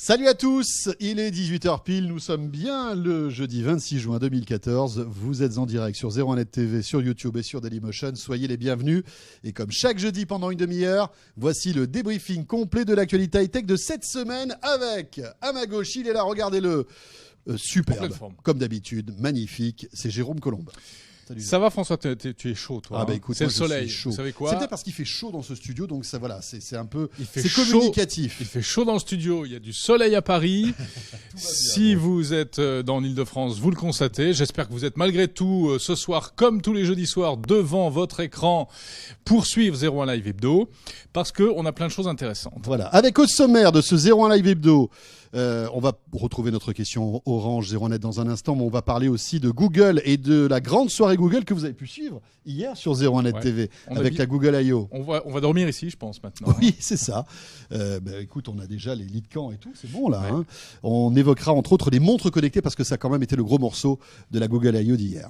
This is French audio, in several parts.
Salut à tous, il est 18h pile, nous sommes bien le jeudi 26 juin 2014. Vous êtes en direct sur 01net TV, sur YouTube et sur Dailymotion. Soyez les bienvenus. Et comme chaque jeudi pendant une demi-heure, voici le débriefing complet de l'actualité high-tech de cette semaine avec, à ma gauche, il est là, regardez-le, superbe, comme d'habitude, magnifique, c'est Jérôme Colombe. Salut. Ça va François, tu es chaud toi. Ah bah écoute, c'est le soleil. Vous savez quoi? C'est peut-être parce qu'il fait chaud dans ce studio, donc ça voilà, c'est un peu, c'est communicatif. Il fait chaud dans le studio. Il y a du soleil à Paris. Si vous êtes dans l'Île-de-France, vous le constatez. J'espère que vous êtes malgré tout ce soir, comme tous les jeudis soirs, devant votre écran pour suivre 01 Live Hebdo, parce que on a plein de choses intéressantes. Voilà. Avec au sommaire de ce 01 Live Hebdo. On va retrouver notre question Orange 01net dans un instant, mais on va parler aussi de Google et de la grande soirée Google que vous avez pu suivre hier sur 01net TV avec la Google I.O. On va dormir ici, je pense, maintenant. Oui, c'est ça. Écoute, on a déjà les lits de camp et tout, c'est bon là. Hein. On évoquera entre autres les montres connectées parce que ça a quand même été le gros morceau de la Google I.O. d'hier.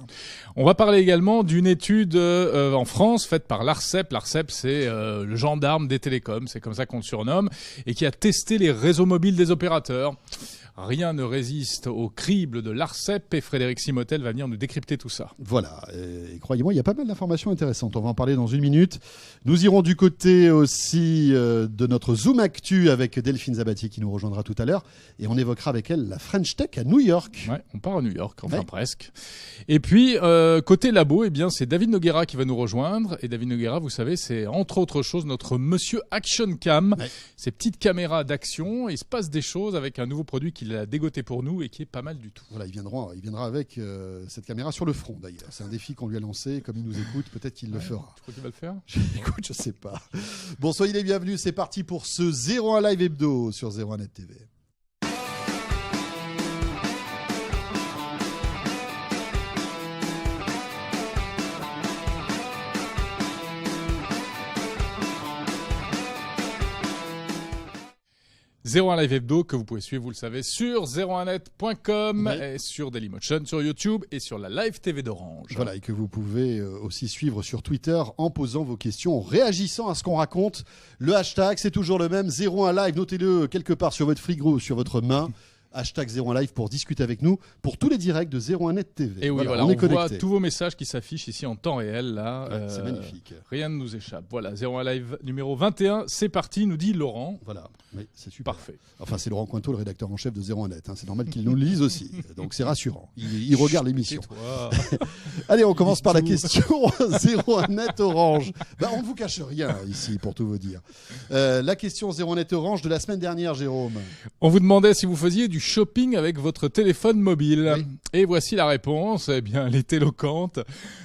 On va parler également d'une étude en France faite par l'ARCEP. L'ARCEP, c'est le gendarme des télécoms, c'est comme ça qu'on le surnomme, et qui a testé les réseaux mobiles des opérateurs. Rien ne résiste au crible de l'ARCEP et Frédéric Simotel va venir nous décrypter tout ça. Voilà, et croyez-moi, il y a pas mal d'informations intéressantes. On va en parler dans une minute. Nous irons du côté aussi de notre Zoom Actu avec Delphine Zabatier qui nous rejoindra tout à l'heure. Et on évoquera avec elle la French Tech à New York. Ouais, on part à New York, enfin presque. Et puis, côté labo, eh bien, c'est David Noguera qui va nous rejoindre. Et David Noguera, vous savez, c'est entre autres choses notre monsieur Action Cam. Ces petites caméras d'action. Il se passe des choses avec un nouveau produit qu'il a dégoté pour nous et qui est pas mal du tout. Voilà, il viendra avec cette caméra sur le front d'ailleurs. C'est un défi qu'on lui a lancé. Comme il nous écoute, peut-être qu'il le fera. Tu crois qu'il va le faire? Écoute, je sais pas. Bon, soyez les bienvenus. C'est parti pour ce 01 Live Hebdo sur 01net TV. .1 Live Hebdo que vous pouvez suivre, vous le savez, sur 01net.com et sur Dailymotion, sur YouTube et sur la Live TV d'Orange. Voilà, et que vous pouvez aussi suivre sur Twitter en posant vos questions, en réagissant à ce qu'on raconte. Le hashtag, c'est toujours le même, 01 Live, notez-le quelque part sur votre frigo ou sur votre main. Hashtag 01 Live pour discuter avec nous pour tous les directs de 01net TV. Et oui, voilà, on voit tous vos messages qui s'affichent ici en temps réel. Là, c'est magnifique. Rien ne nous échappe. Voilà, 01 Live numéro 21, c'est parti, nous dit Laurent. Voilà, oui, c'est super. Parfait. Enfin, c'est Laurent Cointeau, le rédacteur en chef de 01net. Hein. C'est normal qu'il nous le lise aussi. Donc c'est rassurant. Il regarde l'émission. Allez, on commence par la question 01net Orange. On ne vous cache rien ici, pour tout vous dire. La question 01net Orange de la semaine dernière, Jérôme. On vous demandait si vous faisiez du shopping avec votre téléphone mobile. Oui. Et voici la réponse. Eh bien, elle est éloquente.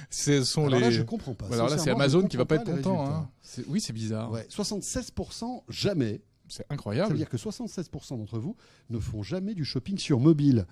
Ce sont alors là, je comprends pas. Alors là, c'est Amazon qui va pas être content. Hein. Oui, c'est bizarre. Ouais. 76% jamais. C'est incroyable. Ça veut dire que 76% d'entre vous ne font jamais du shopping sur mobile.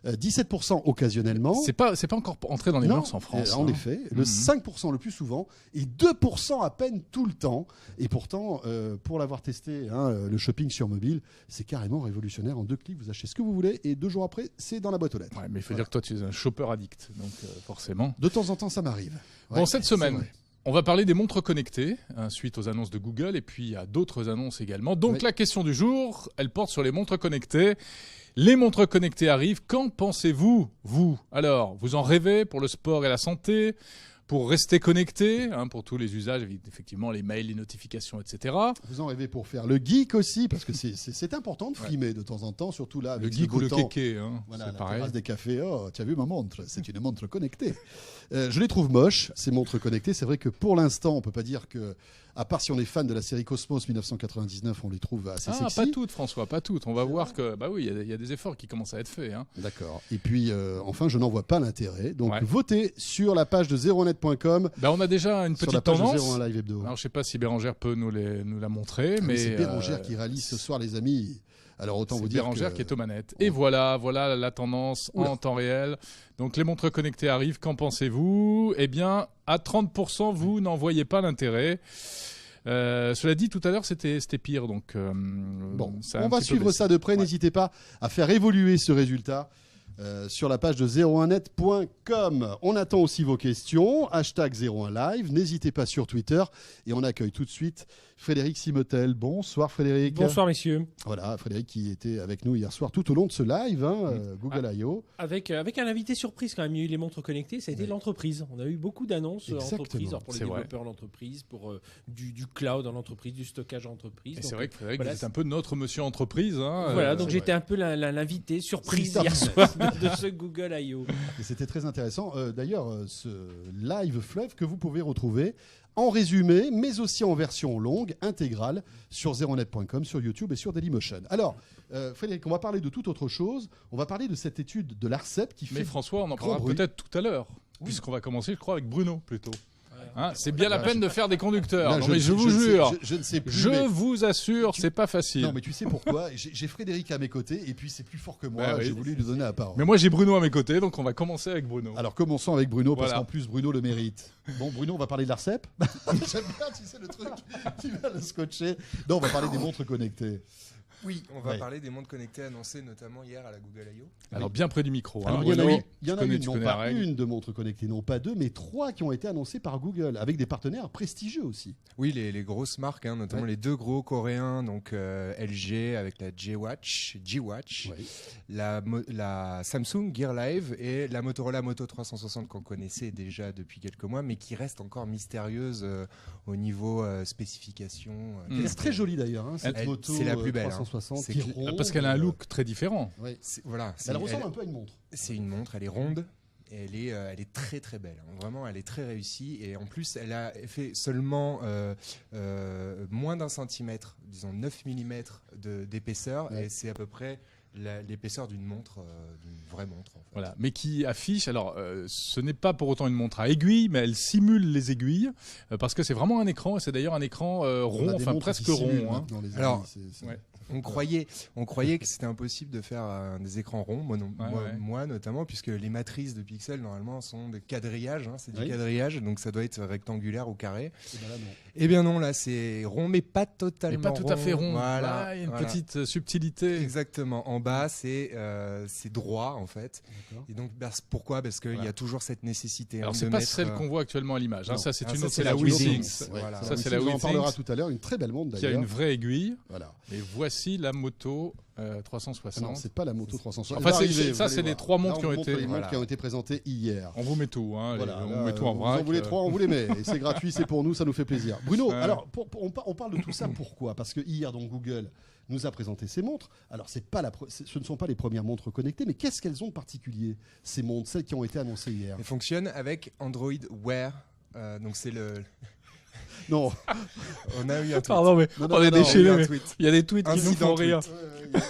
17% occasionnellement. C'est pas encore entré dans les mœurs en France. En effet. Le 5% le plus souvent et 2% à peine tout le temps. Et pourtant, pour l'avoir testé, le shopping sur mobile, c'est carrément révolutionnaire. En 2 clics, vous achetez ce que vous voulez et 2 jours après, c'est dans la boîte aux lettres. Ouais, mais il faut dire que toi, tu es un shopper addict. Donc forcément. De temps en temps, ça m'arrive. Bon, cette semaine. On va parler des montres connectées, suite aux annonces de Google, et puis à d'autres annonces également. Donc la question du jour, elle porte sur les montres connectées. Les montres connectées arrivent. Qu'en pensez-vous, vous? Alors, vous en rêvez pour le sport et la santé, pour rester connecté, pour tous les usages, effectivement, les mails, les notifications, etc. Vous en rêvez pour faire le geek aussi, parce que c'est important de frimer de temps en temps, surtout là. Avec le geek ou le kéké, voilà, c'est la pareil. terrasse des cafés, tu as vu ma montre? C'est une montre connectée. Je les trouve moches, ces montres connectées. C'est vrai que pour l'instant, on ne peut pas dire que, à part si on est fan de la série Cosmos 1999, on les trouve assez sexy. Pas toutes, François, pas toutes. On va voir que, oui, il y a des efforts qui commencent à être faits. D'accord. Et puis, enfin, je n'en vois pas l'intérêt. Donc, votez sur la page de 01net.com. On a déjà une petite tendance. Sur la page de 01 Live Hebdo. Alors, je ne sais pas si Bérangère peut nous la montrer, mais c'est Bérangère qui réalise ce soir, les amis. Alors autant vous dire Bérangère qui est aux manettes. Et voilà la tendance en temps réel. Donc les montres connectées arrivent. Qu'en pensez-vous? Eh bien, à 30%, vous n'en voyez pas l'intérêt. Cela dit, tout à l'heure, c'était pire. Donc, on va suivre ça de près. N'hésitez pas à faire évoluer ce résultat. Sur la page de 01net.com. On attend aussi vos questions. Hashtag 01live. N'hésitez pas sur Twitter. Et on accueille tout de suite Frédéric Simotel. Bonsoir Frédéric. Bonsoir messieurs. Voilà, Frédéric qui était avec nous hier soir tout au long de ce live, Google I.O. Avec un invité surprise quand même, il y a eu les montres connectées, ça a été l'entreprise. On a eu beaucoup d'annonces entreprises, pour les développeurs d'entreprise, pour du cloud en entreprise, du stockage en entreprise. Et c'est vrai que Frédéric, vous êtes un peu notre monsieur entreprise. Voilà, donc j'étais un peu l'invité surprise hier soir de ce Google I.O. Et c'était très intéressant. D'ailleurs, ce live fleuve que vous pouvez retrouver en résumé, mais aussi en version longue, intégrale, sur zeronet.com, sur YouTube et sur Dailymotion. Alors, Frédéric, on va parler de toute autre chose. On va parler de cette étude de l'ARCEP qui fait... Mais François, on en parlera peut-être tout à l'heure, puisqu'on va commencer, je crois, avec Bruno plutôt. C'est bien la peine de faire des conducteurs. Là, non, mais je vous jure, je ne sais plus. Je vous assure, c'est pas facile. Non, mais tu sais pourquoi? J'ai Frédéric à mes côtés et puis c'est plus fort que moi. J'ai voulu lui donner la parole. Mais moi, j'ai Bruno à mes côtés, donc on va commencer avec Bruno. Alors commençons avec Bruno, parce Voilà. qu'en plus Bruno le mérite. Bon, Bruno, on va parler de l'ARCEP. J'aime bien, tu sais, le truc qui va le scotcher. Non, on va parler des montres connectées. Oui, on va parler des montres connectées annoncées notamment hier à la Google I.O. Alors bien près du micro. Alors, Bruno, il y en a tu une, non connais la pas règle. une de montres connectées, non pas deux, mais 3 qui ont été annoncées par Google, avec des partenaires prestigieux aussi. Oui, les grosses marques, notamment les deux gros coréens, donc LG avec la G-Watch, Oui. la Samsung Gear Live et la Motorola Moto 360 qu'on connaissait déjà depuis quelques mois, mais qui reste encore mystérieuse au niveau spécification. Elle est très jolie d'ailleurs, hein, cette moto c'est la plus belle, 360 C'est qui cl- ronde. Parce qu'elle a un look très différent. Oui. Voilà, Elle ressemble un peu à une montre. C'est une montre, elle est ronde. Et elle est très très belle. Vraiment, elle est très réussie. Et en plus, elle a fait seulement moins d'un centimètre, disons 9 mm d'épaisseur. Ouais. Et c'est à peu près l'épaisseur d'une montre, d'une vraie montre. En fait. Voilà, mais qui affiche. Alors, ce n'est pas pour autant une montre à aiguilles, mais elle simule les aiguilles parce que c'est vraiment un écran. Et c'est d'ailleurs un écran rond, enfin presque rond. Hein. Alors, ouais. On croyait que c'était impossible de faire des écrans ronds, moi notamment, puisque les matrices de pixels normalement sont des quadrillages, c'est du quadrillage, donc ça doit être rectangulaire ou carré. Eh bien non, là c'est rond, mais pas totalement Mais pas tout à fait rond. Voilà, il y a une petite subtilité. Exactement. En bas, c'est droit en fait. Et donc pourquoi? Parce qu'il y a toujours cette nécessité. Alors de c'est pas mettre, celle qu'on voit actuellement à l'image. Ça c'est une autre, c'est c'est la Withings. Voilà. Ça c'est la la Withings. On en parlera Withings tout à l'heure. Une très belle montre qui a d'ailleurs. une vraie aiguille. Voilà. Et voici la moto 360. Non, c'est pas la moto 360. Enfin, Elle va arriver, ça vous c'est allez les voir. 3 Là, montres on qui ont montre été. les montres qui ont été présentées hier. On vous met tout, hein. Voilà, On met tout en vrac. Vous en voulez 3, on vous les met. Et c'est gratuit, c'est pour nous, ça nous fait plaisir. Bruno, Ouais. alors on parle de tout ça pourquoi? Parce que hier, donc, Google nous a présenté ces montres. Alors ce ne sont pas les premières montres connectées, mais qu'est-ce qu'elles ont de particulier, ces montres, celles qui ont été annoncées hier? Elle fonctionne avec Android Wear. Donc c'est le. Non. On a eu un tweet. Pardon, mais Non, on est non, déchaînés. un Mais tweet. il y a des tweets qui nous Incident font rire. tweet.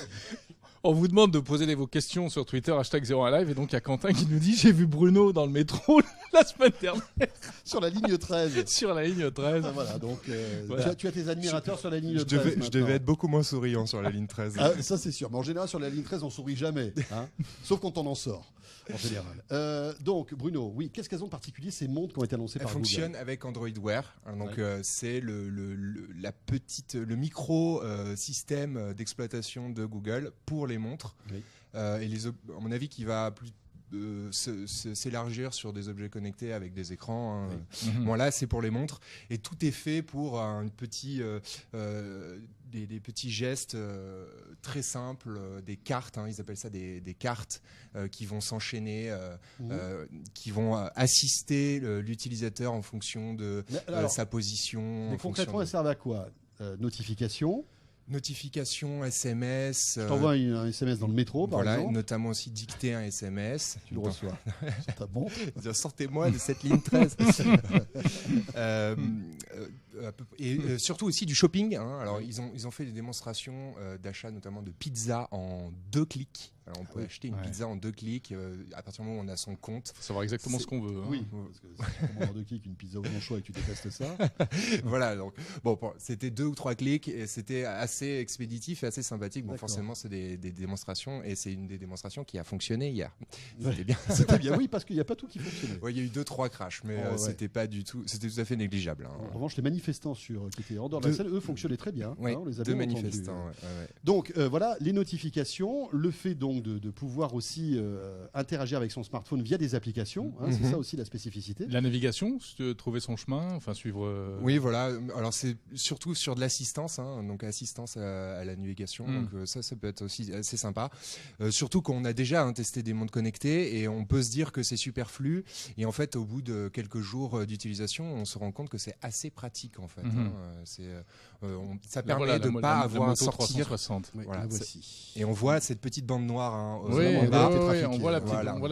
On vous demande de poser vos questions sur Twitter, #01live. Et donc, il y a Quentin qui nous dit: j'ai vu Bruno dans le métro la semaine dernière Sur la ligne 13. sur la ligne 13. Ah, voilà, donc Voilà. tu as tes admirateurs sur la ligne Je 13. devais maintenant. être beaucoup moins souriant sur la ligne 13. Ah, ça c'est sûr, mais en général sur la ligne 13 on sourit jamais, hein sauf quand on en sort, en général. Donc Bruno, oui, qu'est-ce qu'elles ont de particulier ces montres qui ont été annoncées Elle par fonctionne Google? avec Android Wear. Donc c'est le micro système d'exploitation de Google pour les montres. Oui. À mon avis, qui va plus s'élargir sur des objets connectés avec des écrans. Bon, là, c'est pour les montres. Et tout est fait pour des petits gestes très simples, des cartes, ils appellent ça des cartes qui vont s'enchaîner, qui vont assister l'utilisateur en fonction de sa position. Mais concrètement, elles servent à quoi? Notification. Notification, SMS. Je t'envoie un SMS dans le métro, par exemple. Notamment aussi dicter un SMS. Tu le reçois sur ta montre. Sortez-moi de cette ligne 13. Et surtout aussi du shopping. Alors ils ont fait des démonstrations d'achat notamment de pizza en 2 clics. Alors on peut acheter une pizza en 2 clics à partir du moment où on a son compte. Il faut savoir exactement ce qu'on veut. Oui, parce que si tu commandes en 2 clics une pizza au bon choix et que tu détestes ça. Voilà, donc c'était 2 ou 3 clics et c'était assez expéditif et assez sympathique. Bon, forcément, c'est des démonstrations et c'est une des démonstrations qui a fonctionné hier. C'était bien. C'était bien, oui, parce qu'il n'y a pas tout qui fonctionnait. Il y a eu 2-3 crashs, mais c'était pas du tout, c'était tout à fait négligeable. En revanche, les manifestants manifestants qui étaient en dehors de la salle, eux fonctionnaient très bien. Oui, on les a 2 bien manifestants. entendus. Donc voilà, les notifications, le fait donc de pouvoir aussi interagir avec son smartphone via des applications, c'est ça aussi la spécificité. La navigation, trouver son chemin, enfin suivre. Oui, voilà. Alors c'est surtout sur de l'assistance, donc assistance à la navigation. Donc ça peut être aussi assez sympa. Surtout qu'on a déjà testé des montres connectées et on peut se dire que c'est superflu. Et en fait, au bout de quelques jours d'utilisation, on se rend compte que c'est assez pratique en fait. Ça permet de ne pas avoir à sortir. 360. Voilà, et on voit cette petite bande noire. Oui, on voit la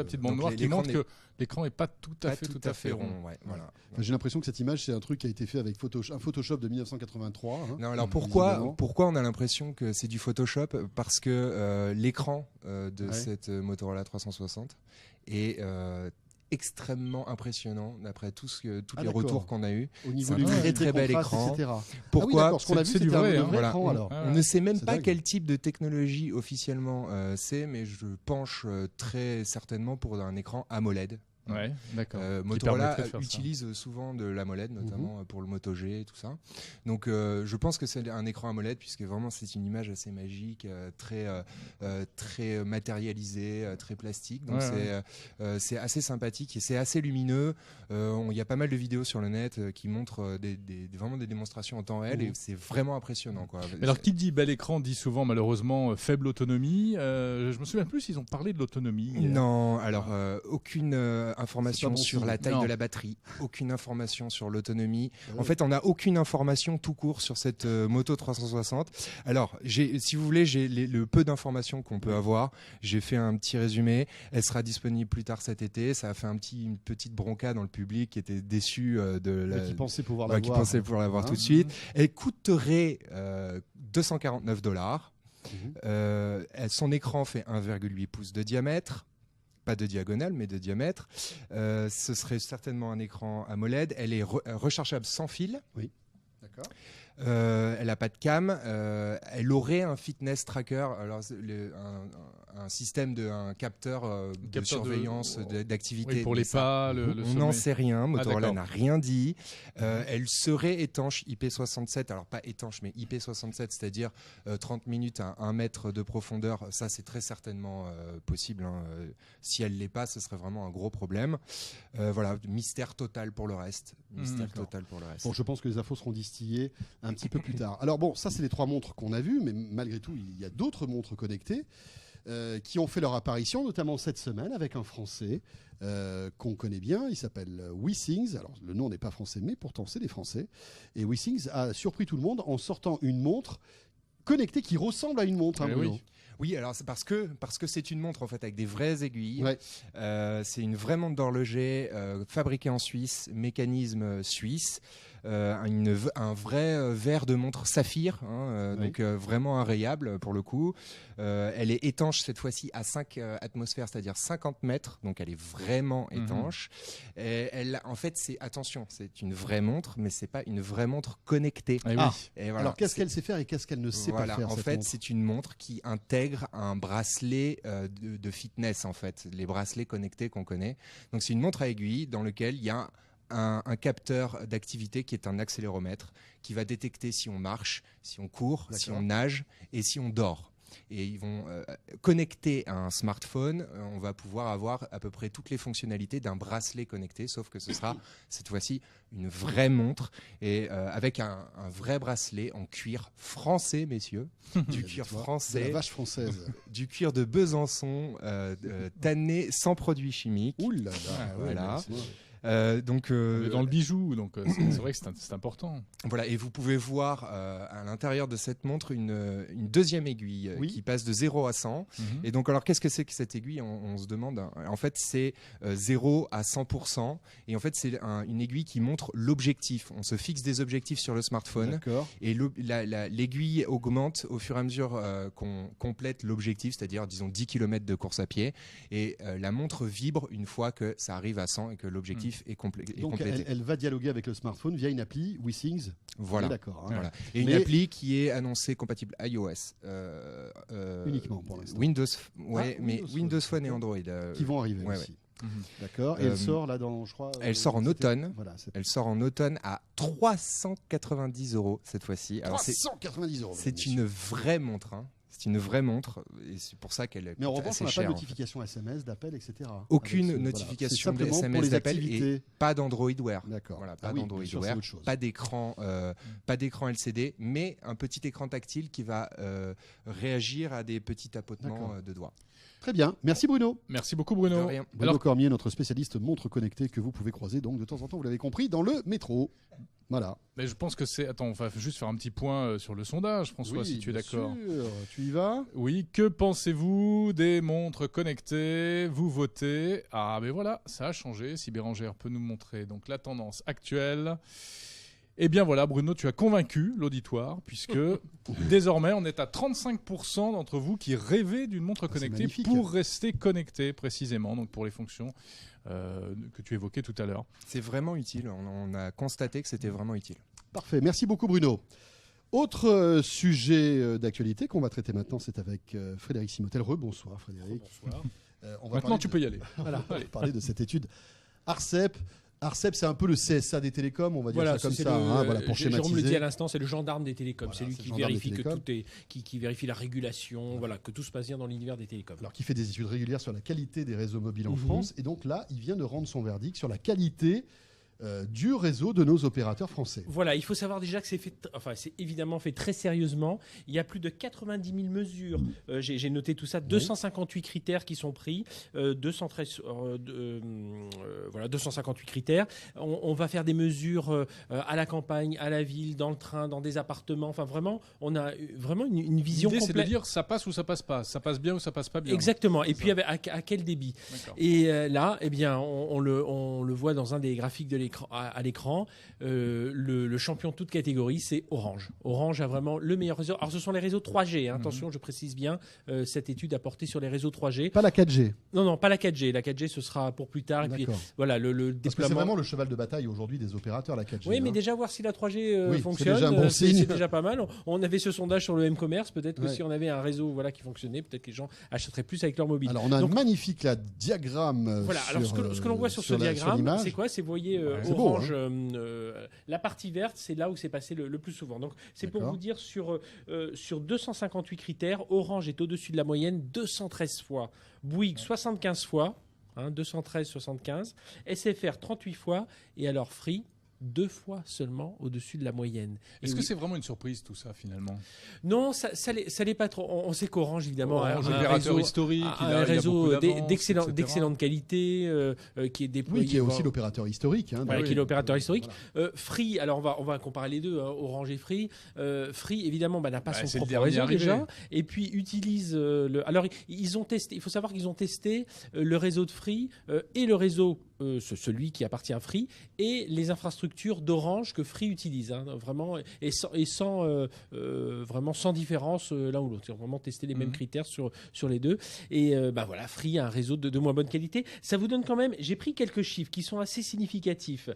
petite bande noire qui montre que l'écran n'est pas tout à fait rond. Voilà. J'ai l'impression que cette image, c'est un truc qui a été fait avec un Photoshop de 1983. Non, alors pourquoi on a l'impression que c'est du Photoshop? Parce que l'écran de cette Motorola 360 est extrêmement impressionnant d'après tous les retours qu'on a eu. Au niveau du très bel écran. Etc. Pourquoi? Ce qu'on a vu, c'est du vrai écran. Alors. On ne sait même pas quel type de technologie officiellement c'est, mais je penche très certainement pour un écran AMOLED. Ouais, d'accord. Motorola utilise souvent de l'AMOLED, notamment pour le Moto G et tout ça. Donc je pense que c'est un écran AMOLED puisque vraiment c'est une image assez magique, très matérialisée, très plastique. Donc c'est assez sympathique et c'est assez lumineux. Il y a pas mal de vidéos sur le net qui montrent vraiment des démonstrations en temps réel et c'est vraiment impressionnant, quoi. Alors qui dit bel écran dit souvent malheureusement faible autonomie. Je me souviens plus s'ils ont parlé de l'autonomie. Non, alors aucune information sur la taille de la batterie, aucune information sur l'autonomie. En fait, on n'a aucune information tout court sur cette Moto 360. Alors, si vous voulez, j'ai le peu d'informations qu'on peut avoir. J'ai fait un petit résumé. Elle sera disponible plus tard cet été. Ça a fait une petite bronca dans le public qui était déçu qui pensait pouvoir l'avoir tout de suite. Elle coûterait $249. Son écran fait 1,8 pouces de diamètre. Pas de diagonale, mais de diamètre. Ce serait certainement un écran AMOLED. Elle est rechargeable sans fil. Oui, d'accord. Elle n'a pas de cam. Elle aurait un fitness tracker, alors un système un capteur de surveillance d'activité. Oui, pour les pas, on n'en sait rien. Motorola n'a rien dit. Elle serait étanche IP67. Alors pas étanche, mais IP67, c'est-à-dire 30 minutes à 1 mètre de profondeur. Ça, c'est très certainement possible. Si elle l'est pas, ce serait vraiment un gros problème. Voilà, mystère total pour le reste. Bon, je pense que les infos seront distillées un petit peu plus tard. Alors bon, ça c'est les 3 montres qu'on a vues, mais malgré tout, il y a d'autres montres connectées qui ont fait leur apparition, notamment cette semaine avec un Français qu'on connaît bien. Il s'appelle WeThings. Alors le nom n'est pas français, mais pourtant c'est des Français. Et WeThings a surpris tout le monde en sortant une montre connectée qui ressemble à une montre. Oui, alors c'est parce que c'est une montre en fait avec des vraies aiguilles. C'est une vraie montre d'horloger fabriquée en Suisse, mécanisme suisse. Un vrai verre de montre saphir, donc vraiment inrayable pour le coup. Elle est étanche cette fois-ci à 5 atmosphères, c'est-à-dire 50 mètres, donc elle est vraiment étanche. Et en fait, c'est une vraie montre, mais c'est pas une vraie montre connectée. Et voilà, alors qu'est-ce qu'elle sait faire et qu'est-ce qu'elle ne sait pas faire? En fait, c'est une montre qui intègre un bracelet de fitness, en fait, les bracelets connectés qu'on connaît. Donc c'est une montre à aiguille dans lequel il y a un capteur d'activité qui est un accéléromètre qui va détecter si on marche, si on court, si on nage et si on dort. Et ils vont connecter à un smartphone, on va pouvoir avoir à peu près toutes les fonctionnalités d'un bracelet connecté, sauf que ce sera cette fois-ci une vraie montre et avec un vrai bracelet en cuir français, messieurs, du cuir français, de la vache française, du cuir de Besançon, tanné sans produits chimiques. Ouh là là, voilà. Donc dans le bijou, donc c'est vrai que c'est important. Voilà, et vous pouvez voir à l'intérieur de cette montre une deuxième aiguille qui passe de 0 à 100. Et donc alors qu'est-ce que c'est que cette aiguille, on se demande. En fait, c'est 0 à 100%. Et en fait, c'est une aiguille qui montre l'objectif. On se fixe des objectifs sur le smartphone. Et l'aiguille augmente au fur et à mesure qu'on complète l'objectif, c'est-à-dire disons 10 km de course à pied. Et la montre vibre une fois que ça arrive à 100 et que l'objectif est complété. Donc elle va dialoguer avec le smartphone via une appli WeThings. Voilà. D'accord. Voilà. Et une appli qui est annoncée compatible iOS. Uniquement pour l'instant. Windows, mais Windows Phone et Android. Qui vont arriver aussi. D'accord. Et elle sort là dans, je crois. Elle sort en automne. Voilà, elle sort en automne à 390 € cette fois-ci. 390 €. C'est une vraie montre. C'est une vraie montre et c'est pour ça qu'elle est Mais en revanche, on n'a pas de en notification SMS, d'appel, etc. Aucune notification de SMS, d'appel et pas d'Android Wear. D'accord. Voilà, pas d'Android Wear, pas d'écran LCD, mais un petit écran tactile qui va réagir à des petits tapotements de doigts. Très bien. Merci Bruno. Merci beaucoup Bruno. Bruno Cormier, notre spécialiste montre connectée que vous pouvez croiser donc de temps en temps, vous l'avez compris, dans le métro. Voilà. Mais je pense que c'est... Attends, on va juste faire un petit point sur le sondage, François, si tu es d'accord. Sûr. Tu y vas ? Oui, que pensez-vous des montres connectées ? Vous votez. Ah, mais voilà, ça a changé. Si Bérangère peut nous montrer donc la tendance actuelle. Eh bien voilà, Bruno, tu as convaincu l'auditoire, puisque désormais, on est à 35% d'entre vous qui rêvaient d'une montre connectée pour rester connecté, précisément, donc pour les fonctions que tu évoquais tout à l'heure. C'est vraiment utile, on a constaté que c'était vraiment utile. Parfait, merci beaucoup Bruno. Autre sujet d'actualité qu'on va traiter maintenant, c'est avec Frédéric Simotel. Bonsoir Frédéric. Bonsoir. Maintenant, tu peux y aller. Voilà, on va parler de cette étude ARCEP. ARCEP, c'est un peu le CSA des télécoms, on va dire ça comme ça, pour schématiser. Jérôme le dit à l'instant, c'est le gendarme des télécoms. C'est lui qui vérifie que tout est, qui vérifie la régulation, voilà, que tout se passe bien dans l'univers des télécoms. Alors, qui fait des études régulières sur la qualité des réseaux mobiles en France, et donc là, il vient de rendre son verdict sur la qualité du réseau de nos opérateurs français. Voilà, il faut savoir déjà que c'est évidemment fait très sérieusement. Il y a plus de 90 000 mesures. J'ai noté tout ça. 258 critères qui sont pris. 258 critères. On va faire des mesures à la campagne, à la ville, dans le train, dans des appartements. Enfin, vraiment, on a vraiment une vision complète. L'idée, c'est de dire ça passe ou ça passe pas. Ça passe bien ou ça passe pas bien. Exactement. Et puis, à quel débit. Et là, eh bien, on le voit dans un des graphiques de à l'écran, le champion de toute catégorie, c'est Orange. Orange a vraiment le meilleur réseau. Alors, ce sont les réseaux 3G. Attention, je précise bien, cette étude a porté sur les réseaux 3G. Pas la 4G. Non, pas la 4G. La 4G, ce sera pour plus tard. Et puis, voilà, le déploiement. Parce que c'est vraiment le cheval de bataille aujourd'hui des opérateurs, la 4G. Oui, mais déjà voir si la 3G fonctionne, c'est déjà un bon signe. C'est déjà pas mal. On avait ce sondage sur le M-commerce. Peut-être que si on avait un réseau qui fonctionnait, peut-être que les gens achèteraient plus avec leur mobile. Alors, on a un magnifique diagramme. Voilà. Alors, ce que l'on voit sur ce diagramme, c'est quoi ? C'est, vous voyez, Orange. La partie verte, c'est là où c'est passé le plus souvent. Donc, c'est pour vous dire, sur 258 critères, Orange est au-dessus de la moyenne 213 fois. Bouygues, 75 fois. 213, 75. SFR, 38 fois. Et alors, Free, 2 fois seulement au-dessus de la moyenne. Est-ce que c'est vraiment une surprise tout ça finalement ? Non, ça l'est pas trop. On sait qu'Orange évidemment a un opérateur historique, un réseau d'excellente qualité qui est déployé. Oui, qui est aussi l'opérateur historique. Qui est l'opérateur historique. Voilà. Free, alors on va comparer les deux, Orange et Free. Free évidemment n'a pas son propre réseau déjà, et puis utilise Alors ils ont testé. Il faut savoir qu'ils ont testé le réseau de Free et le réseau celui qui appartient à Free et les infrastructures d'Orange que Free utilise, vraiment, et sans différence l'un ou l'autre. Ils ont vraiment testé les mêmes critères sur les deux. Et voilà, Free a un réseau de moins bonne qualité. Ça vous donne quand même, j'ai pris quelques chiffres qui sont assez significatifs.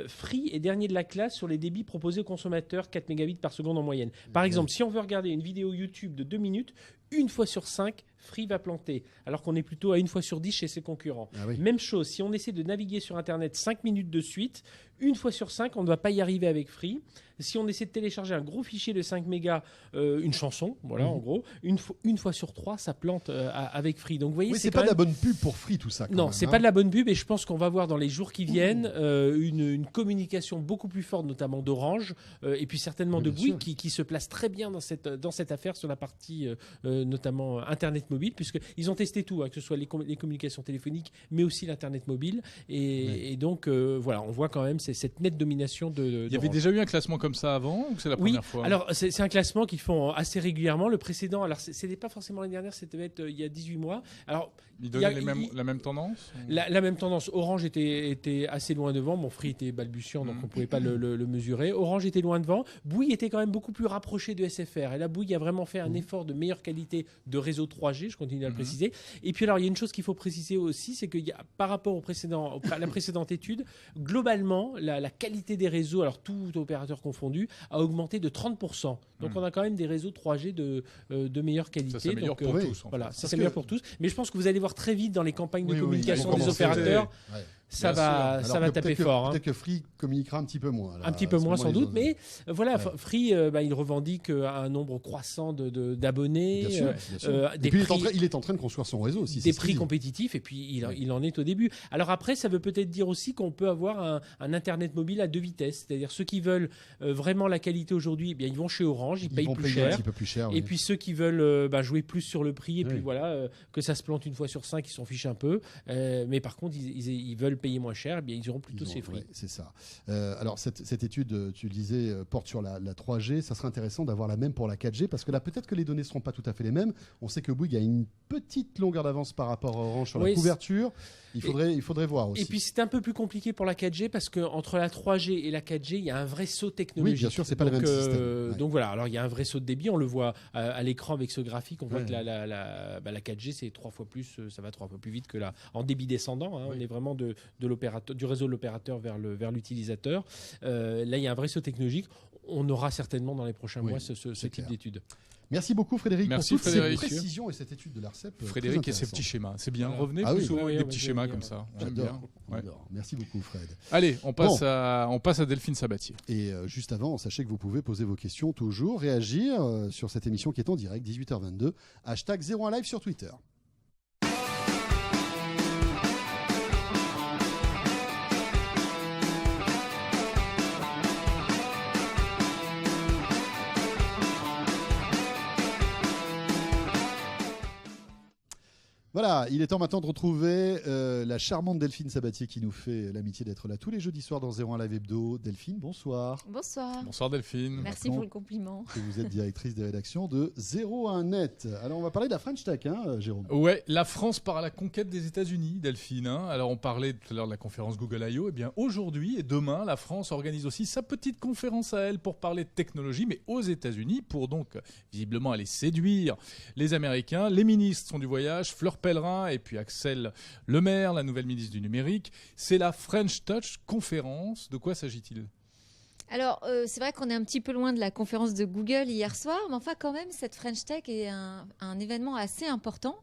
Free est dernier de la classe sur les débits proposés aux consommateurs, 4 mégabits par seconde en moyenne. Par exemple, si on veut regarder une vidéo YouTube de 2 minutes, 1 fois sur 5, Free va planter, alors qu'on est plutôt à 1 fois sur 10 chez ses concurrents. Même chose, si on essaie de naviguer sur Internet 5 minutes de suite, 1 fois sur 5, on ne va pas y arriver avec Free. Si on essaie de télécharger un gros fichier de 5 mégas, une chanson, en gros, une fois sur 3, ça plante avec Free. Donc, vous voyez, c'est pas de la bonne pub pour Free, tout ça. Non, c'est pas de la bonne pub, et je pense qu'on va voir dans les jours qui viennent une communication beaucoup plus forte, notamment d'Orange, et puis certainement de Bouygues, qui se place très bien dans cette affaire sur la partie notamment Internet mobile, puisqu'ils ont testé tout, que ce soit les communications téléphoniques, mais aussi l'Internet mobile. Et donc, voilà, on voit quand même cette nette domination de. Il y avait déjà eu un classement comme ça avant, ou c'est la première fois ? Alors c'est un classement qu'ils font assez régulièrement. Le précédent, alors c'était pas forcément l'année dernière, c'était il y a 18 mois. Alors il donnait la même tendance. La même tendance. Orange était assez loin devant. Mon Free était balbutiant, donc on pouvait pas le mesurer. Orange était loin devant. Bouygues était quand même beaucoup plus rapproché de SFR. Et là, Bouygues a vraiment fait un effort de meilleure qualité de réseau 3G. Je continue à le préciser. Et puis alors, il y a une chose qu'il faut préciser aussi, c'est que par rapport à la précédente étude, globalement, la qualité des réseaux, alors tout opérateur confondu, a augmenté de 30%. Donc on a quand même des réseaux 3G de meilleure qualité. Ça s'améliore donc, pour tous. Voilà, ça s'améliore pour tous. Mais je pense que vous allez voir très vite dans les campagnes de communication des opérateurs. Ça va taper fort. Peut-être que Free communiquera un petit peu moins. Un petit peu moins sans doute, mais voilà, Free, il revendique un nombre croissant d'abonnés. Bien sûr. Et puis il est en train de construire son réseau aussi. Des prix compétitifs, et puis il en est au début. Alors après, ça veut peut-être dire aussi qu'on peut avoir un Internet mobile à 2 vitesses. C'est-à-dire ceux qui veulent vraiment la qualité aujourd'hui, ils vont chez Orange, ils payent plus cher. Un petit peu plus cher. Et puis ceux qui veulent jouer plus sur le prix, et puis voilà, que ça se plante une fois sur 5, ils s'en fichent un peu. Mais par contre, ils veulent payer moins cher, ils iront plutôt chez Free. C'est ça. Alors cette étude, tu le disais, porte sur la 3G. Ça serait intéressant d'avoir la même pour la 4G, parce que là, peut-être que les données ne seront pas tout à fait les mêmes. On sait que Bouygues a une petite longueur d'avance par rapport à Orange sur la couverture. Il faudrait voir aussi. Et puis c'est un peu plus compliqué pour la 4G, parce qu'entre la 3G et la 4G, il y a un vrai saut technologique. Oui, bien sûr, c'est pas le même système. Donc voilà, alors il y a un vrai saut de débit, on le voit à l'écran avec ce graphique, on voit que la 4G, c'est 3 fois plus, ça va 3 fois plus vite que en débit descendant. On est vraiment du réseau de l'opérateur vers l'utilisateur. Là, il y a un vrai saut technologique. On aura certainement dans les prochains mois ce type d'étude. Merci beaucoup Frédéric pour toutes ces précisions et cette étude de l'ARCEP. Frédéric et ses petits schémas, c'est bien. Revenez plus souvent avec des petits schémas comme ça. J'adore. Merci beaucoup Fred. Allez, on passe à Delphine Sabatier. Et juste avant, sachez que vous pouvez poser vos questions toujours, réagir sur cette émission qui est en direct, 18h22, #01live sur Twitter. Voilà, il est temps maintenant de retrouver la charmante Delphine Sabatier qui nous fait l'amitié d'être là tous les jeudis soirs dans 01 Live Hebdo. Delphine, bonsoir. Bonsoir. Bonsoir Delphine. Merci pour le compliment. Et vous êtes directrice des rédactions de 01net. Alors on va parler de la French Tech, Jérôme. Ouais, la France part à la conquête des États-Unis, Delphine. Alors on parlait tout à l'heure de la conférence Google I.O. Eh bien aujourd'hui et demain, la France organise aussi sa petite conférence à elle pour parler de technologie, mais aux États-Unis, pour donc visiblement aller séduire les Américains. Les ministres sont du voyage, Fleur Pellerin et puis Axel Lemaire, la nouvelle ministre du numérique. C'est la French Touch conférence. De quoi s'agit-il ? Alors, c'est vrai qu'on est un petit peu loin de la conférence de Google hier soir, mais enfin quand même, cette French Tech est un événement assez important,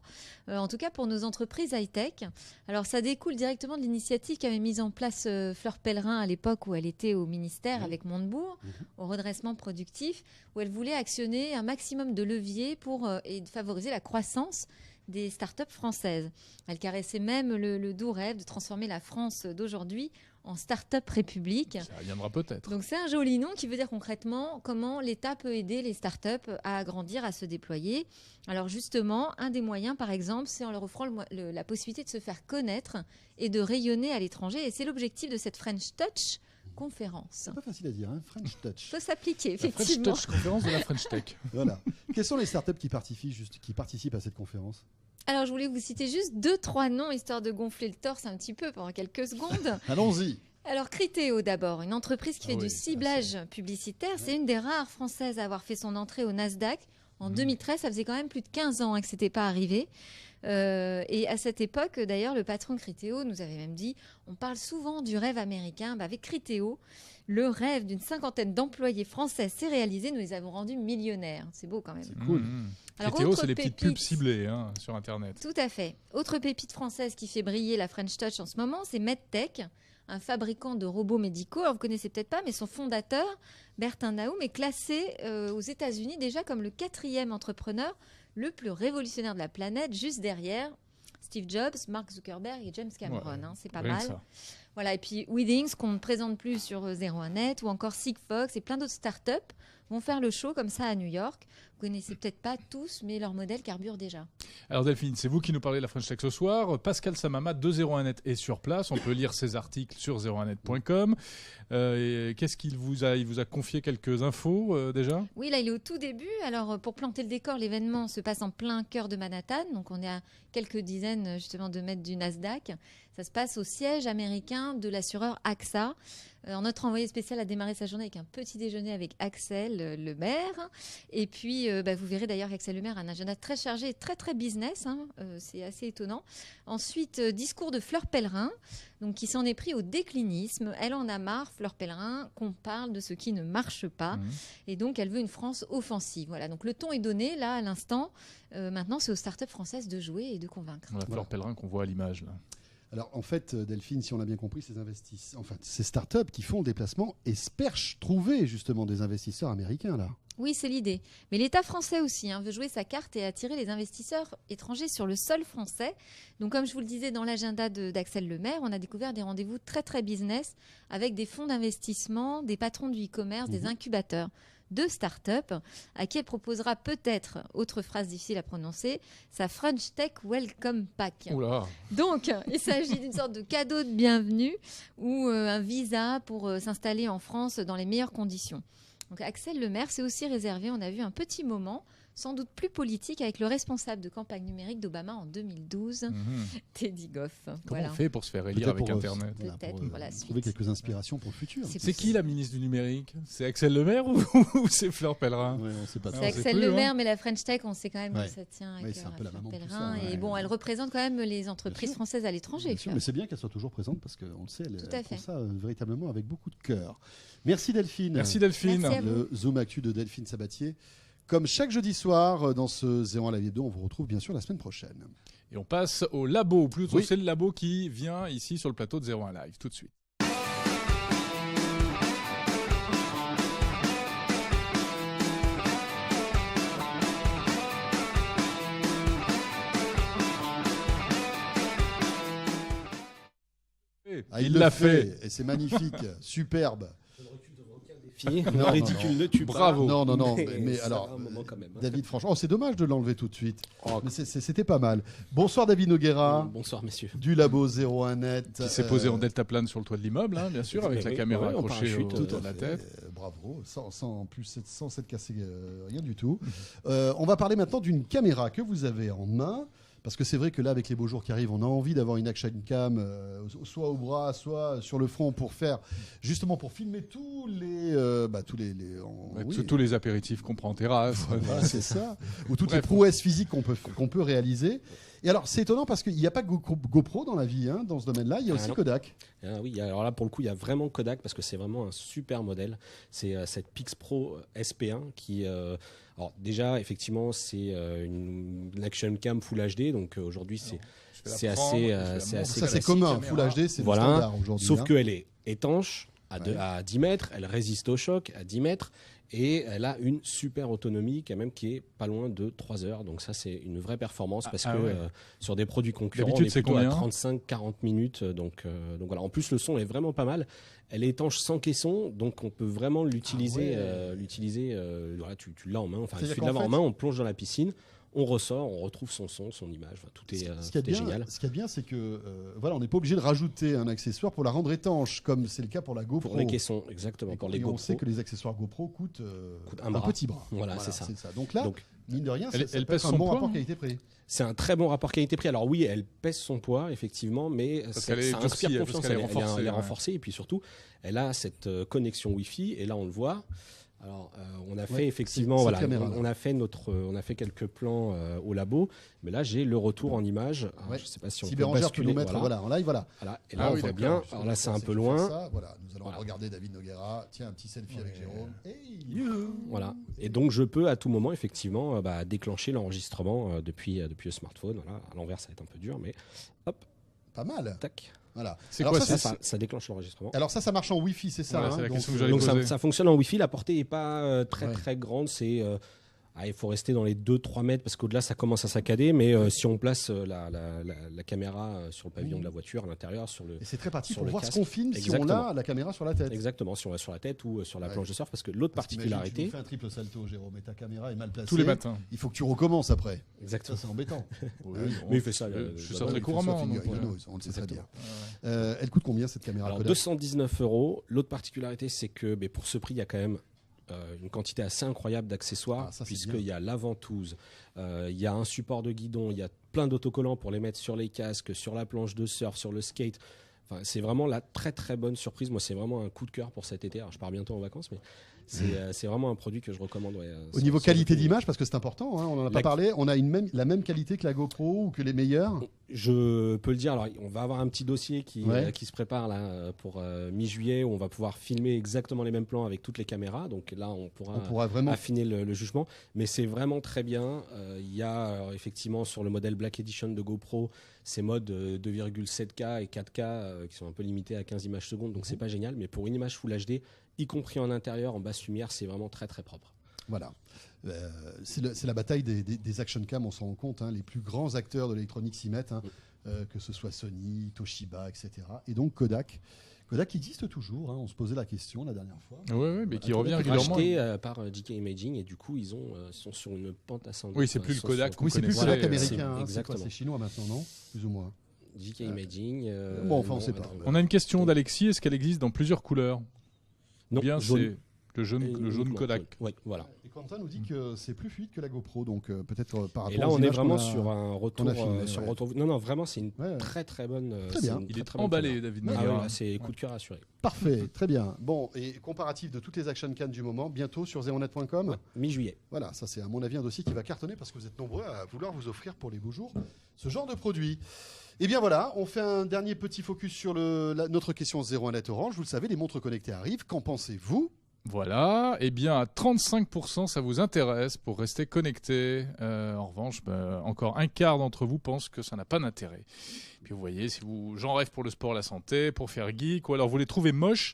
en tout cas pour nos entreprises high-tech. Alors, ça découle directement de l'initiative qu'avait mise en place Fleur Pellerin à l'époque où elle était au ministère avec Montebourg, au redressement productif, où elle voulait actionner un maximum de leviers pour favoriser la croissance des startups françaises. Elle caressait même le doux rêve de transformer la France d'aujourd'hui en start-up république. Ça viendra peut-être. Donc c'est un joli nom qui veut dire concrètement comment l'État peut aider les start-up à grandir, à se déployer. Alors justement, un des moyens, par exemple, c'est en leur offrant la possibilité de se faire connaître et de rayonner à l'étranger. Et c'est l'objectif de cette French Touch conférence. C'est pas facile à dire, French Touch. Faut s'appliquer, effectivement. La French Touch conférence de la French Tech. Voilà. Quelles sont les startups qui participent à cette conférence ? Alors, je voulais vous citer juste 2-3 noms, histoire de gonfler le torse un petit peu pendant quelques secondes. Allons-y. Alors, Criteo d'abord, une entreprise qui fait du ciblage publicitaire. C'est une des rares françaises à avoir fait son entrée au Nasdaq. En 2013, ça faisait quand même plus de 15 ans que ce n'était pas arrivé. Et à cette époque, d'ailleurs, le patron de Criteo nous avait même dit, on parle souvent du rêve américain. Avec Criteo, le rêve d'une 50aine d'employés français s'est réalisé. Nous les avons rendus millionnaires. C'est beau quand même. C'est cool. Alors, Criteo, c'est les petites pubs ciblées sur Internet. Tout à fait. Autre pépite française qui fait briller la French Touch en ce moment, c'est MedTech, un fabricant de robots médicaux. Alors, vous ne connaissez peut-être pas, mais son fondateur, Bertin Naoum, est classé aux États-Unis déjà comme le 4e entrepreneur le plus révolutionnaire de la planète, juste derrière Steve Jobs, Mark Zuckerberg et James Cameron. C'est pas mal. Voilà, et puis Withings, qu'on ne présente plus sur 01net, ou encore Sigfox et plein d'autres startups vont faire le show comme ça à New York. Vous connaissez peut-être pas tous, mais leur modèle carbure déjà. Alors Delphine, c'est vous qui nous parlez de la French Tech ce soir. Pascal Samama de 01net est sur place. On peut lire ses articles sur 01net.com. Qu'est-ce qu'il vous a Il vous a confié quelques infos déjà ? Oui, là il est au tout début. Alors pour planter le décor, l'événement se passe en plein cœur de Manhattan. Donc on est à quelques dizaines justement de mètres du Nasdaq. Ça se passe au siège américain de l'assureur AXA. Notre envoyé spécial a démarré sa journée avec un petit déjeuner avec Axel Lemaire. Et puis, vous verrez d'ailleurs qu'Axel Lemaire a un agenda très chargé et très, très business. C'est assez étonnant. Ensuite, discours de Fleur Pellerin, donc, qui s'en est pris au déclinisme. Elle en a marre, Fleur Pellerin, qu'on parle de ce qui ne marche pas. Et donc, elle veut une France offensive. Voilà, donc le ton est donné, là, à l'instant. Maintenant, c'est aux startups françaises de jouer et de convaincre. Voilà, Fleur Pellerin qu'on voit à l'image, là. Alors en fait, Delphine, si on a bien compris, ces startups qui font le déplacement espèrent trouver justement des investisseurs américains là. Oui, c'est l'idée. Mais l'État français aussi veut jouer sa carte et attirer les investisseurs étrangers sur le sol français. Donc comme je vous le disais dans l'agenda d'Axel Lemaire, on a découvert des rendez-vous très très business avec des fonds d'investissement, des patrons du e-commerce, des incubateurs de start-up à qui elle proposera peut-être, autre phrase difficile à prononcer, sa French Tech Welcome Pack. Oula. Donc, il s'agit d'une sorte de cadeau de bienvenue ou un visa pour s'installer en France dans les meilleures conditions. Donc, Axel Lemaire s'est aussi réservé, on a vu, un petit moment sans doute plus politique avec le responsable de campagne numérique d'Obama en 2012, Teddy Goff. Comment on fait pour se faire élire avec Internet? Peut-être, trouver quelques inspirations pour le futur. C'est qui la ministre du numérique? C'est Axel Lemaire ou c'est Fleur Pellerin? On sait pas. C'est Axel Lemaire, mais la French Tech, on sait quand même que ça tient à cœur c'est un peu la Fleur maman Pellerin. ça, Et bon, elle représente quand même les entreprises françaises à l'étranger. Mais c'est bien qu'elle soit toujours présente parce qu'on le sait, elle fait prend ça véritablement avec beaucoup de cœur. Merci Delphine. Merci Delphine. Merci à vous. Le Zoom Actu de Delphine Sabatier. Comme chaque jeudi soir, dans ce 01 Live Hebdo, on vous retrouve bien sûr la semaine prochaine. Et on passe au labo, ou plutôt c'est le labo qui vient ici sur le plateau de 01 Live, tout de suite. Il l'a fait, et c'est magnifique, superbe. Non, ridicule, ne tue pas. Bravo. Non. Mais alors, quand même. David, franchement, c'est dommage de l'enlever tout de suite. Mais c'était pas mal. Bonsoir David Noguera. Bonsoir messieurs. Du labo 01net. Qui s'est posé en deltaplane sur le toit de l'immeuble, bien sûr, avec la caméra accrochée autour de la tête. Bravo, sans s'être cassé rien du tout. On va parler maintenant d'une caméra que vous avez en main. Parce que c'est vrai que là, avec les beaux jours qui arrivent, on a envie d'avoir une action cam, soit au bras, soit sur le front, pour filmer tous les apéritifs qu'on prend en terrasse. Voilà, c'est ça. Ou toutes les prouesses physiques qu'on peut réaliser. Et alors, c'est étonnant parce qu'il n'y a pas que GoPro dans la vie, dans ce domaine-là. Il y a aussi Kodak. Oui, alors là, pour le coup, il y a vraiment Kodak parce que c'est vraiment un super modèle. C'est cette Pix Pro SP1 qui... alors déjà, effectivement, c'est une action cam Full HD, donc aujourd'hui c'est assez ça c'est commun, Full HD c'est le standard aujourd'hui. Sauf qu'elle est étanche à 10 mètres, elle résiste au choc à 10 mètres et elle a une super autonomie quand même qui est pas loin de 3 heures. Donc ça c'est une vraie performance parce que sur des produits concurrents on est plutôt à 35-40 minutes. Donc voilà. En plus le son est vraiment pas mal. Elle est étanche sans caisson, donc on peut vraiment l'utiliser. Voilà, tu l'as en main. Enfin, il suffit de l'avoir en main. On plonge dans la piscine, on ressort, on retrouve son son, son image. Enfin, tout est génial. Ce qui est bien, c'est que on n'est pas obligé de rajouter un accessoire pour la rendre étanche, comme c'est le cas pour la GoPro. Pour les caissons, exactement. Pour les GoPro. On sait que les accessoires GoPro coûtent un petit bras. Voilà, c'est ça. Donc là, mine de rien, elle pèse un bon rapport qualité-prix. C'est un très bon rapport qualité-prix. Alors oui, elle pèse son poids, effectivement, mais ça inspire confiance. Elle est renforcée et puis surtout, elle a cette connexion Wi-Fi. Et là, on le voit. Alors, on a fait effectivement, on a fait quelques plans au labo, mais là j'ai le retour en image. Alors, je sais pas si on peut basculer. Peut nous mettre en live, voilà. Et là on voit bien. Alors là c'est un peu loin. Voilà, nous allons regarder David Noguera. Tiens, un petit selfie avec Jérôme. Voilà. Et donc je peux à tout moment effectivement déclencher l'enregistrement depuis le smartphone. Voilà. À l'envers ça va être un peu dur, mais hop. Pas mal. Tac. Voilà. C'est quoi ça déclenche l'enregistrement. Alors ça marche en Wi-Fi, c'est ça. C'est la question que donc j'allais poser. Ça fonctionne en Wi-Fi. La portée est pas très grande. C'est il faut rester dans les 2-3 mètres parce qu'au-delà ça commence à saccader. Mais si on place la caméra sur le pavillon de la voiture à l'intérieur sur le. Et c'est très pratique pour voir ce qu'on filme si on a la caméra sur la tête. Exactement, si on l'a sur la tête ou sur la planche de surf, parce que l'autre particularité. Tu fais un triple salto, Jérôme, et ta caméra est mal placée. Tous les matins. Il faut que tu recommences après. Exactement. Ça c'est embêtant. Mais il fait ça. Je fais ça très couramment. On le sait très bien. Elle coûte combien cette caméra? Alors 219 €. L'autre particularité, c'est que pour ce prix, il y a quand même une quantité assez incroyable d'accessoires, puisqu'il y a la ventouse, il y a un support de guidon, il y a plein d'autocollants pour les mettre sur les casques, sur la planche de surf, sur le skate. Enfin, c'est vraiment la très très bonne surprise. Moi, c'est vraiment un coup de cœur pour cet été. Alors, je pars bientôt en vacances, mais c'est vraiment un produit que je recommande. Ouais, au niveau qualité d'image, parce que c'est important, hein, on n'en a pas parlé, on a la même qualité que la GoPro ou que les meilleurs. Je peux le dire. Alors, on va avoir un petit dossier qui se prépare là pour mi-juillet où on va pouvoir filmer exactement les mêmes plans avec toutes les caméras. Donc là, on pourra vraiment affiner le jugement. Mais c'est vraiment très bien. Il y a effectivement sur le modèle Black Edition de GoPro ces modes 2,7K et 4K qui sont un peu limités à 15 images secondes. Donc c'est pas génial. Mais pour une image Full HD, y compris en intérieur, en basse lumière, c'est vraiment très très propre. Voilà. C'est la bataille des action cam, on s'en rend compte. Hein. Les plus grands acteurs de l'électronique s'y mettent, que ce soit Sony, Toshiba, etc. Et donc Kodak. Kodak existe toujours, hein. On se posait la question la dernière fois. Oui, mais qui revient régulièrement. Racheté par JK Imaging et du coup ils sont sur une pente ascendante. Oui, c'est plus le Kodak qu'on connaissait. C'est plus le Kodak américain, exactement. C'est chinois maintenant, non? Plus ou moins. JK Imaging. Bon, enfin, on ne sait pas. On a une question d'Alexis. Est-ce qu'elle existe dans plusieurs couleurs? Non, bien c'est le jaune Kodak. Oui, voilà. Et Quentin nous dit que c'est plus fluide que la GoPro, donc peut-être par rapport. Et là, on est vraiment sur un retour. Non, vraiment, c'est une très très bonne. Très bien. Il est emballé, David. C'est coup de cœur assuré. Parfait, très bien. Bon, et comparatif de toutes les action cam du moment, bientôt sur zeronet.com. Mi-juillet. Voilà, ça c'est à mon avis un dossier qui va cartonner parce que vous êtes nombreux à vouloir vous offrir pour les beaux jours ce genre de produit. Et bien voilà, on fait un dernier petit focus sur notre question 01net Orange. Vous le savez, les montres connectées arrivent. Qu'en pensez-vous? Voilà, eh bien à 35% ça vous intéresse pour rester connecté. En revanche, encore un quart d'entre vous pensent que ça n'a pas d'intérêt. Puis vous voyez, si j'en rêve pour le sport, la santé, pour faire geek, ou alors vous les trouvez moches,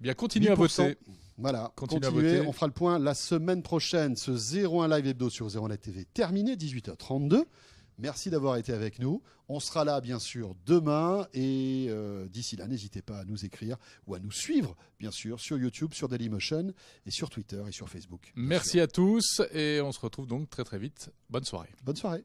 eh bien continuez à voter. Voilà, continuez. On fera le point la semaine prochaine. Ce 01 Live Hebdo sur 01net TV terminé, 18h32. Merci d'avoir été avec nous. On sera là, bien sûr, demain. Et d'ici là, n'hésitez pas à nous écrire ou à nous suivre, bien sûr, sur YouTube, sur Dailymotion et sur Twitter et sur Facebook. Merci à tous. Et on se retrouve donc très très vite. Bonne soirée. Bonne soirée.